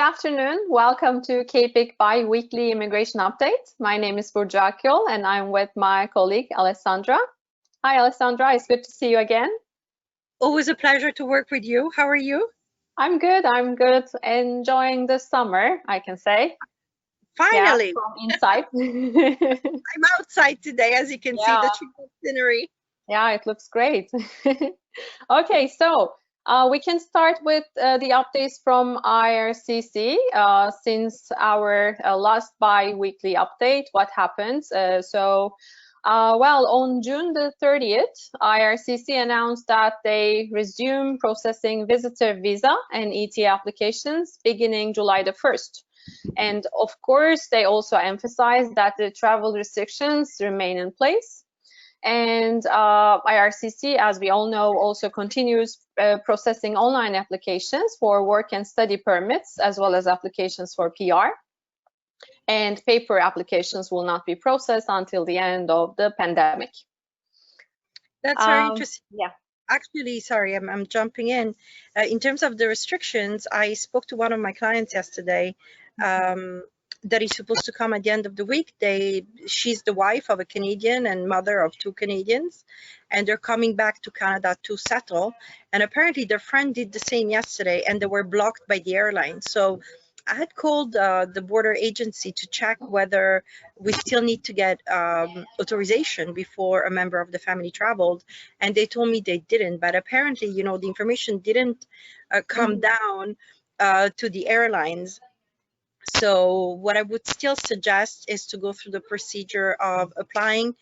afternoon. Welcome to KPIC Bi-Weekly Immigration Update. My name is Burcu Akyol and I'm with my colleague Alessandra. Hi Alessandra, it's good to see you again. Always a pleasure to work with you. How are you? I'm good. Enjoying the summer, I can say. Finally. Yeah, from inside. I'm outside today, as you can see, the scenery. Yeah, it looks great. Okay, so we can start with the updates from IRCC since our last bi-weekly update. What happened? Well, on June the 30th, IRCC announced that they resume processing visitor visa and ETA applications beginning July the 1st. And of course, they also emphasized that the travel restrictions remain in place. And IRCC, as we all know, also continues processing online applications for work and study permits, as well as applications for PR. And paper applications will not be processed until the end of the pandemic. That's very interesting. Yeah. Actually, sorry, I'm jumping in. In terms of the restrictions, I spoke to one of my clients yesterday that is supposed to come at the end of the week. She's the wife of a Canadian and mother of 2 Canadians, and they're coming back to Canada to settle. And apparently their friend did the same yesterday, and they were blocked by the airline. So I had called the border agency to check whether we still need to get authorization before a member of the family traveled, and they told me they didn't. But apparently, you know, the information didn't come down to the airlines. So what I would still suggest is to go through the procedure of applying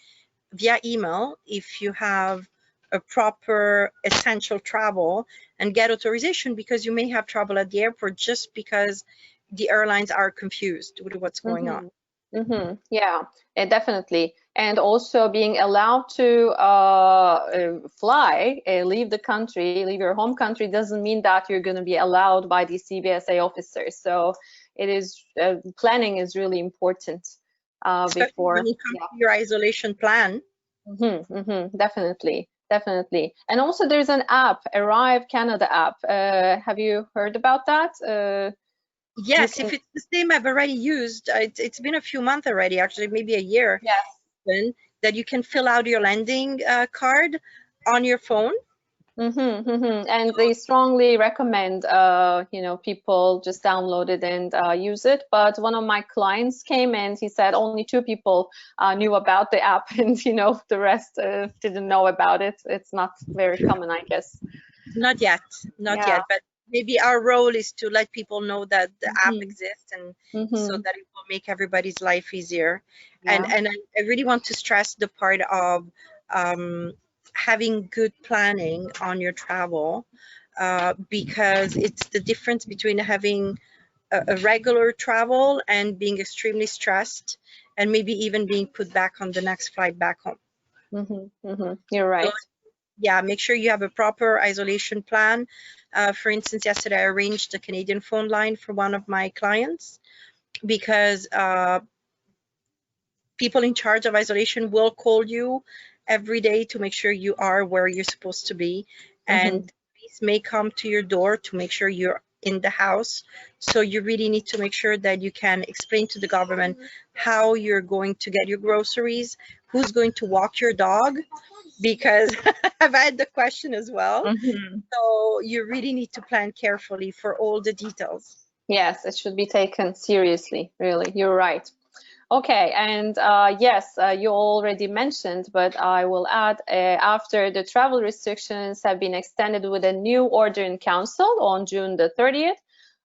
via email if you have a proper essential travel, and get authorization, because you may have trouble at the airport just because the airlines are confused with what's going on. Yeah, definitely. And also being allowed to fly, leave the country, leave your home country, doesn't mean that you're going to be allowed by the CBSA officers. So it is planning is really important before when you come to your isolation plan. Definitely. And also there's an app, Arrive Canada app. Have you heard about that? Yes, if it's the same I've already used. It's been a few months already, actually, maybe a year. Yes. That you can fill out your landing card on your phone. And they strongly recommend, you know, people just download it and use it. But one of my clients came and he said only 2 people knew about the app, and you know, the rest didn't know about it. It's not very common, I guess. Not yet, yet. But maybe our role is to let people know that the app exists, and so that it will make everybody's life easier. And I really want to stress the part of having good planning on your travel, because it's the difference between having a regular travel and being extremely stressed, and maybe even being put back on the next flight back home. You're right. So, yeah, make sure you have a proper isolation plan. For instance, yesterday I arranged a Canadian phone line for one of my clients, because people in charge of isolation will call you every day to make sure you are where you're supposed to be, and police may come to your door to make sure you're in the house. So you really need to make sure that you can explain to the government how you're going to get your groceries, who's going to walk your dog, because I've had the question as well. So you really need to plan carefully for all the details. Yes, it should be taken seriously, really. You're right. Okay, and yes, you already mentioned, but I will add, after the travel restrictions have been extended with a new order in council on June the 30th,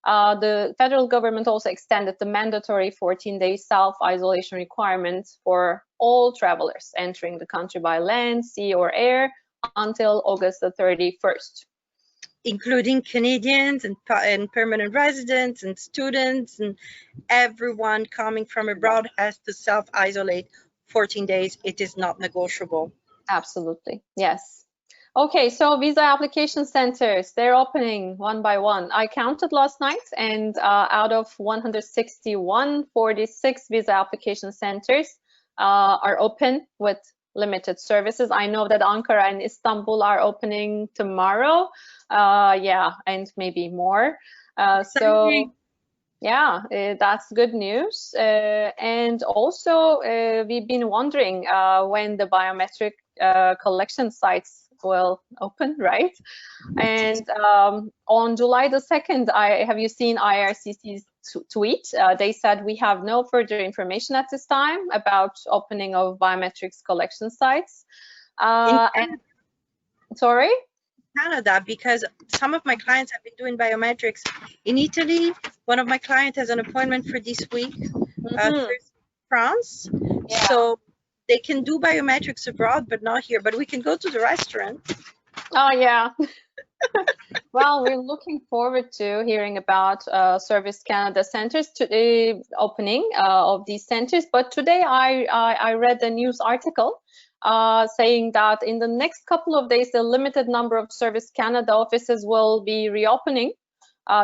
the federal government also extended the mandatory 14-day self-isolation requirements for all travelers entering the country by land, sea, or air until August the 31st. Including Canadians and permanent residents and students, and everyone coming from abroad has to self-isolate 14 days. It is not negotiable. Absolutely, yes. Okay, so visa application centers, they're opening one by one. I counted last night, and out of 161, 46 visa application centers are open with limited services. I know that Ankara and Istanbul are opening tomorrow, yeah, and maybe more. So Yeah, that's good news. And also, we've been wondering when the biometric collection sites will open, right? And on July the 2nd, have you seen IRCC's tweet? They said we have no further information at this time about opening of biometrics collection sites. And sorry? Canada, because some of my clients have been doing biometrics in Italy. One of my clients has an appointment for this week, Thursday, France. Yeah. So they can do biometrics abroad, but not here. But we can go to the restaurant. Oh, yeah. Well, we're looking forward to hearing about Service Canada centers to opening of these centers. But today I read a news article saying that in the next couple of days, a limited number of Service Canada offices will be reopening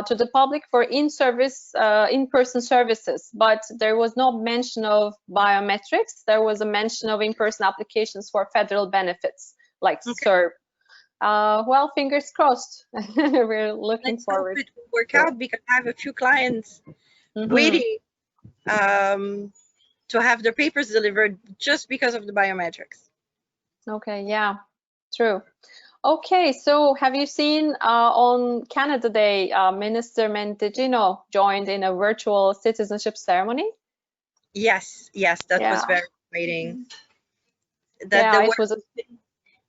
to the public for in-person services. But there was no mention of biometrics. There was a mention of in-person applications for federal benefits like CERB. Well, fingers crossed. We're looking forward. It will work out because I have a few clients waiting to have their papers delivered just because of the biometrics. Okay, yeah, true. Okay, so have you seen on Canada Day, Minister Mendicino joined in a virtual citizenship ceremony? Yes, that was very exciting. That it was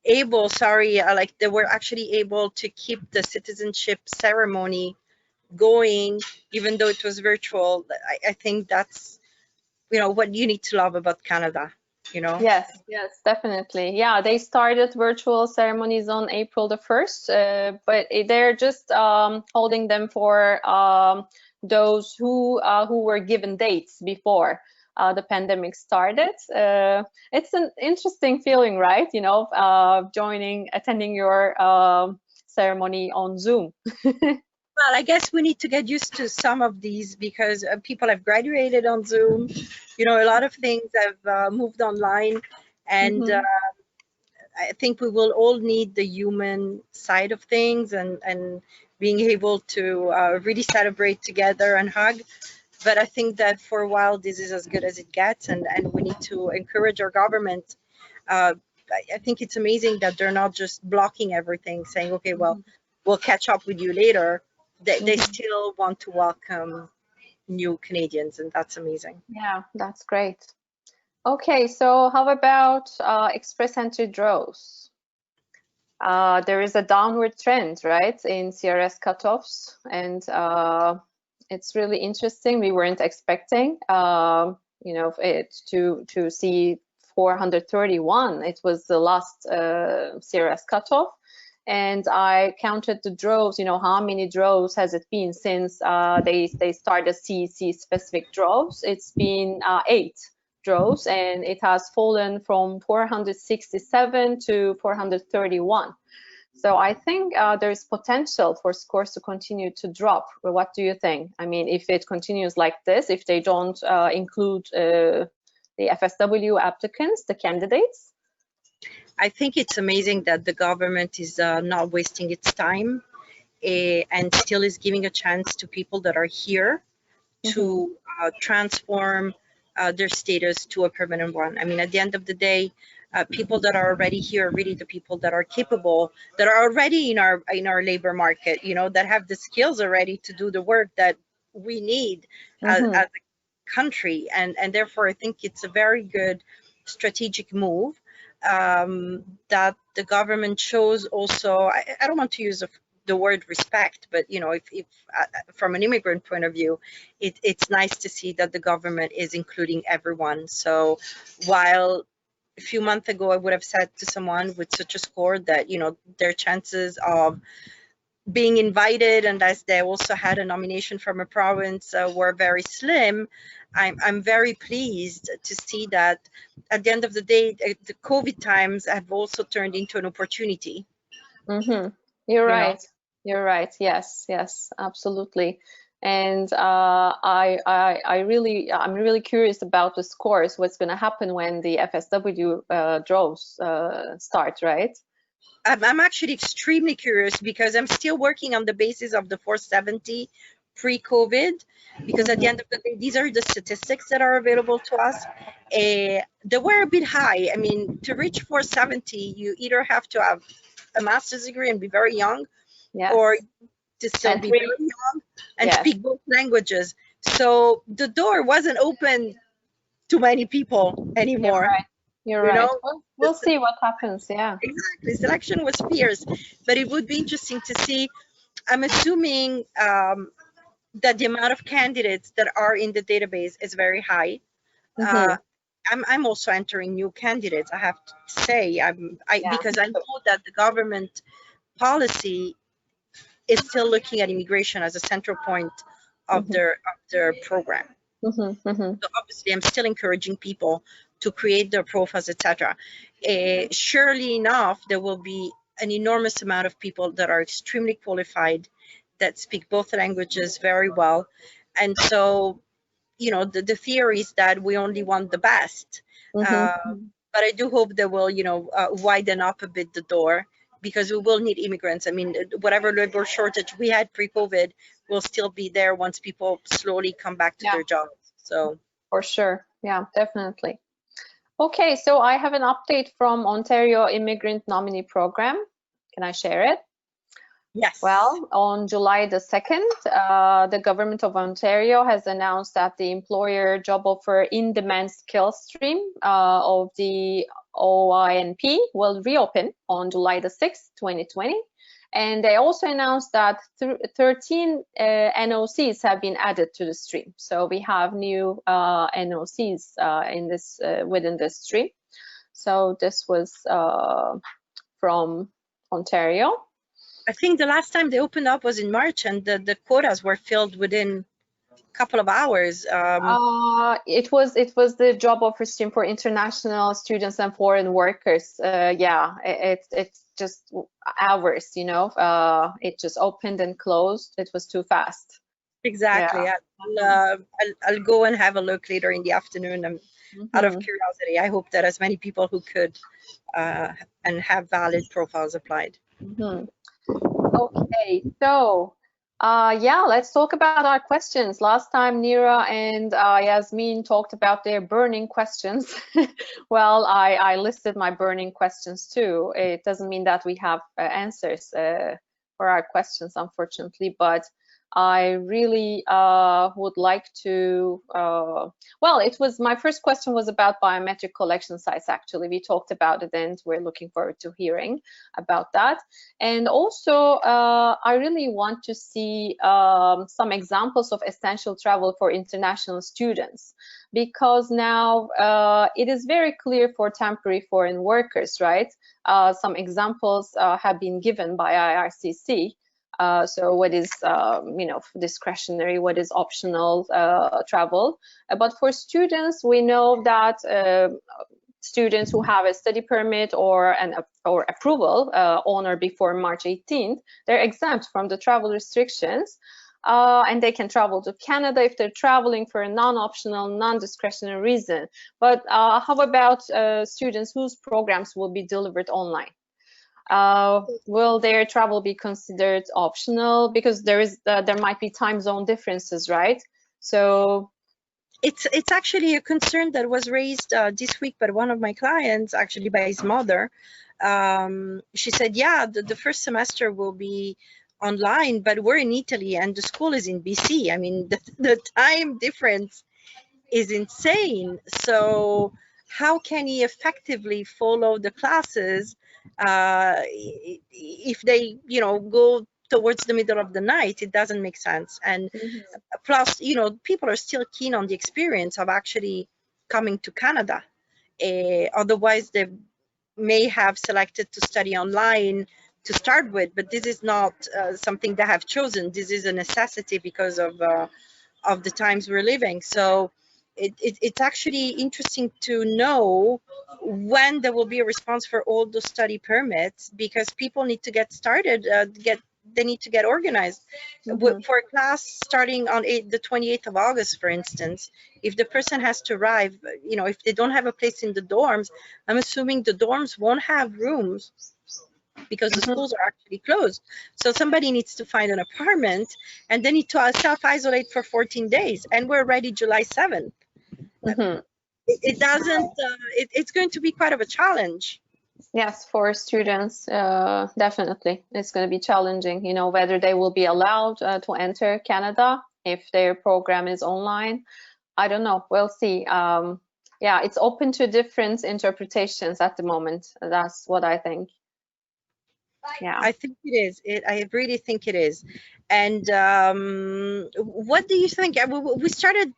able, like they were actually able to keep the citizenship ceremony going, even though it was virtual. I think that's, what you need to love about Canada, Yes, definitely. Yeah, they started virtual ceremonies on April the 1st, but they're just holding them for those who were given dates before the pandemic started. It's an interesting feeling, right? Attending your ceremony on Zoom. Well, I guess we need to get used to some of these because people have graduated on Zoom. A lot of things have moved online, and I think we will all need the human side of things and being able to really celebrate together and hug. But I think that for a while, this is as good as it gets, and we need to encourage our government. I think it's amazing that they're not just blocking everything, saying, okay, well, we'll catch up with you later. They still want to welcome new Canadians, and that's amazing. Yeah, that's great. Okay, so how about express entry draws? There is a downward trend, right, in CRS cutoffs, and it's really interesting. We weren't expecting, it to see 431. It was the last CRS cutoff. And I counted the draws, how many draws has it been since they started CEC specific draws? It's been 8 draws, and it has fallen from 467 to 431. So I think there's potential for scores to continue to drop. What do you think? I mean, if it continues like this, if they don't include the FSW applicants, the candidates? I think it's amazing that the government is not wasting its time and still is giving a chance to people that are here to transform their status to a permanent one. I mean, at the end of the day, people that are already here are really the people that are capable, that are already in our labor market, that have the skills already to do the work that we need as a country. And therefore, I think it's a very good strategic move that the government shows also. I don't want to use the word respect, but if from an immigrant point of view, it's nice to see that the government is including everyone. So while a few months ago I would have said to someone with such a score that their chances of being invited, and as they also had a nomination from a province, were very slim, I'm very pleased to see that at the end of the day, the COVID times have also turned into an opportunity. You're right. You're right. Yes, absolutely. And I'm really curious about the scores. What's going to happen when the FSW draws start, right? I'm actually extremely curious because I'm still working on the basis of the 470 pre-COVID, because at the end of the day, these are the statistics that are available to us. They were a bit high. I mean, to reach 470, you either have to have a master's degree and be very young, Yes. or to still be very young and speak both languages. So the door wasn't open to many people anymore. You're right. We'll see what happens. Yeah. Exactly. Selection was fierce, but it would be interesting to see. I'm assuming that the amount of candidates that are in the database is very high. I'm also entering new candidates, I have to say, because I know that the government policy is still looking at immigration as a central point of their program. So obviously, I'm still encouraging people to create their profiles, etc. Surely enough, there will be an enormous amount of people that are extremely qualified, that speak both languages very well, and so, you know, the theory is that we only want the best. But I do hope they will, you know, widen up a bit the door, because we will need immigrants. I mean, whatever labor shortage we had pre-COVID will still be there once people slowly come back to their jobs. So for sure, yeah, definitely. Okay, so I have an update from Ontario Immigrant Nominee Program. Can I share it? Yes. Well, on July the 2nd, the Government of Ontario has announced that the employer job offer in-demand skills stream of the OINP will reopen on July the 6th, 2020. And they also announced that 13 NOCs have been added to the stream. So we have new NOCs in this within this stream. So this was from Ontario. I think the last time they opened up was in March, and the quotas were filled within a couple of hours. It was the job offer stream for international students and foreign workers. Yeah, it's just hours, you know. It just opened and closed. It was too fast. Exactly. Yeah. I'll go and have a look later in the afternoon. Out of curiosity, I hope that as many people who could and have valid profiles applied. Okay, so yeah, let's talk about our questions. Last time Nira and Yasmin talked about their burning questions. Well, I listed my burning questions too. It doesn't mean that we have answers for our questions, unfortunately, but I really would like to, well, it was, my first question was about biometric collection sites, actually. We talked about it and we're looking forward to hearing about that. And also, I really want to see some examples of essential travel for international students, because now it is very clear for temporary foreign workers, right? Some examples have been given by IRCC. So what is, you know, discretionary, what is optional travel. But for students, we know that students who have a study permit or approval on or before March 18th, they're exempt from the travel restrictions. And they can travel to Canada if they're traveling for a non-optional, non-discretionary reason. But how about students whose programs will be delivered online? Will their travel be considered optional? Because there might be time zone differences, right? So it's actually a concern that was raised this week by one of my clients, actually by his mother. She said, yeah, the first semester will be online, but we're in Italy and the school is in BC. I mean, the time difference is insane. So how can he effectively follow the classes if they, you know, go towards the middle of the night? It doesn't make sense. And plus, you know, people are still keen on the experience of actually coming to Canada. Otherwise, they may have selected to study online to start with, but this is not something they have chosen. This is a necessity because of the times we're living. So it's actually interesting to know when there will be a response for all those study permits, because people need to get started, they need to get organized. For a class starting on the 28th of August, for instance, if the person has to arrive, if they don't have a place in the dorms, I'm assuming the dorms won't have rooms because the schools are actually closed. So somebody needs to find an apartment and they need to self-isolate for 14 days. And we're already July 7th. It doesn't, it's going to be quite of a challenge. Yes, for students, definitely. It's going to be challenging, you know, whether they will be allowed to enter Canada if their program is online. I don't know. We'll see. Yeah, it's open to different interpretations at the moment. That's what I think. Yeah, I think it is. I really think it is. And what do you think? We started,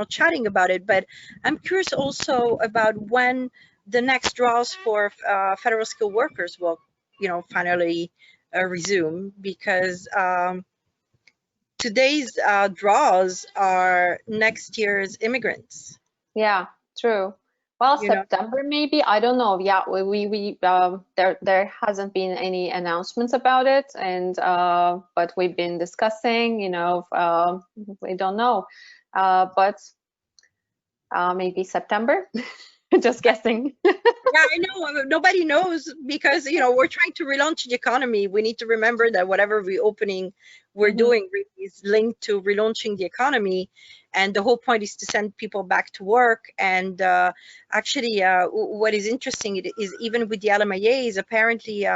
chatting about it, but I'm curious also about when the next draws for federal skilled workers will, finally resume, because today's draws are next year's immigrants. yeah, true. Well, September maybe. I don't know. Yeah, there hasn't been any announcements about it, and but we've been discussing. You know, we don't know, but maybe September. Just guessing. Yeah, I know. Nobody knows, because we're trying to relaunch the economy. We need to remember that whatever reopening we're doing really is linked to relaunching the economy, and the whole point is to send people back to work. And actually, what is interesting is even with the LMIAs, apparently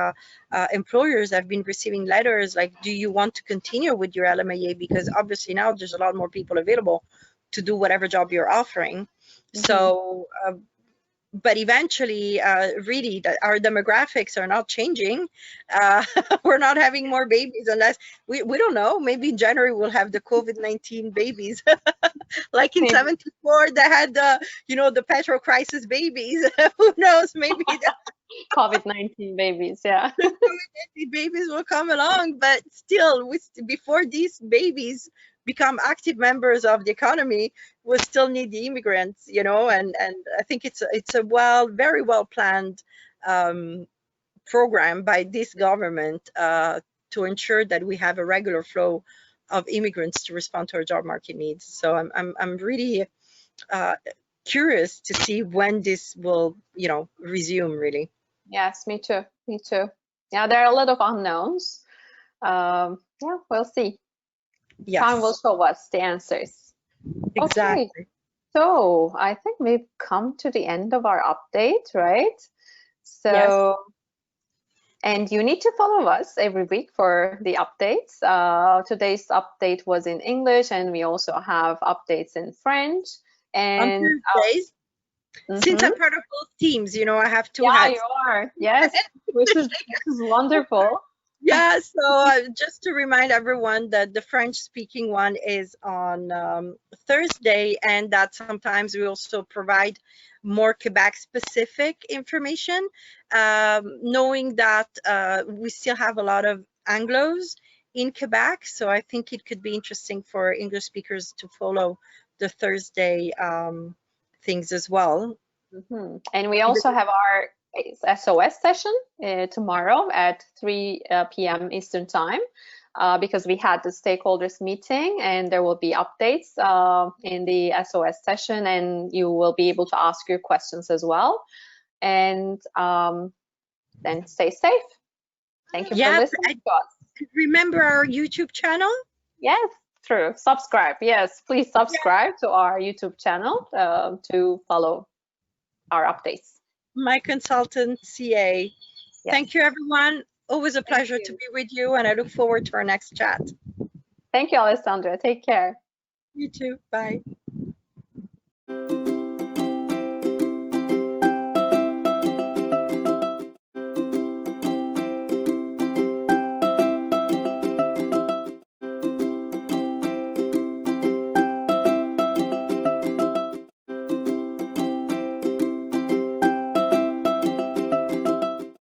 employers have been receiving letters like, "Do you want to continue with your LMIA?" Because obviously now there's a lot more people available to do whatever job you're offering. So. But eventually, really, our demographics are not changing. We're not having more babies unless we don't know. Maybe in January we'll have the COVID-19 babies, like in '74 they had the petrol crisis babies. Who knows? Maybe COVID-19 babies, yeah. COVID-19 babies will come along, but still, before these babies become active members of the economy, we'll still need the immigrants, and I think it's a very well planned program by this government to ensure that we have a regular flow of immigrants to respond to our job market needs. So I'm really curious to see when this will resume, really. Yes, me too. Me too. Yeah, there are a lot of unknowns. Yeah, we'll see. Yes. Time will show us the answers. Exactly. Okay. So I think we've come to the end of our update, right? So, yes. And you need to follow us every week for the updates. Today's update was in English, and we also have updates in French. And on Tuesdays, since I'm part of both teams, I have two hats. Yeah, you are. Yes, this is wonderful. Yeah, so just to remind everyone that the French-speaking one is on Thursday, and that sometimes we also provide more Quebec-specific information, knowing that we still have a lot of Anglos in Quebec, so I think it could be interesting for English speakers to follow the Thursday things as well. And we also have our SOS session tomorrow at 3 p.m. Eastern Time, because we had the stakeholders meeting, and there will be updates in the SOS session, and you will be able to ask your questions as well. And then stay safe. Thank you for listening to us. Remember our YouTube channel? Yes, true. Subscribe. Yes, please subscribe to our YouTube channel to follow our updates. My consultant, CA. Yes. Thank you, everyone. Always a pleasure to be with you, and I look forward to our next chat. Thank you, Alessandra. Take care. You too. Bye.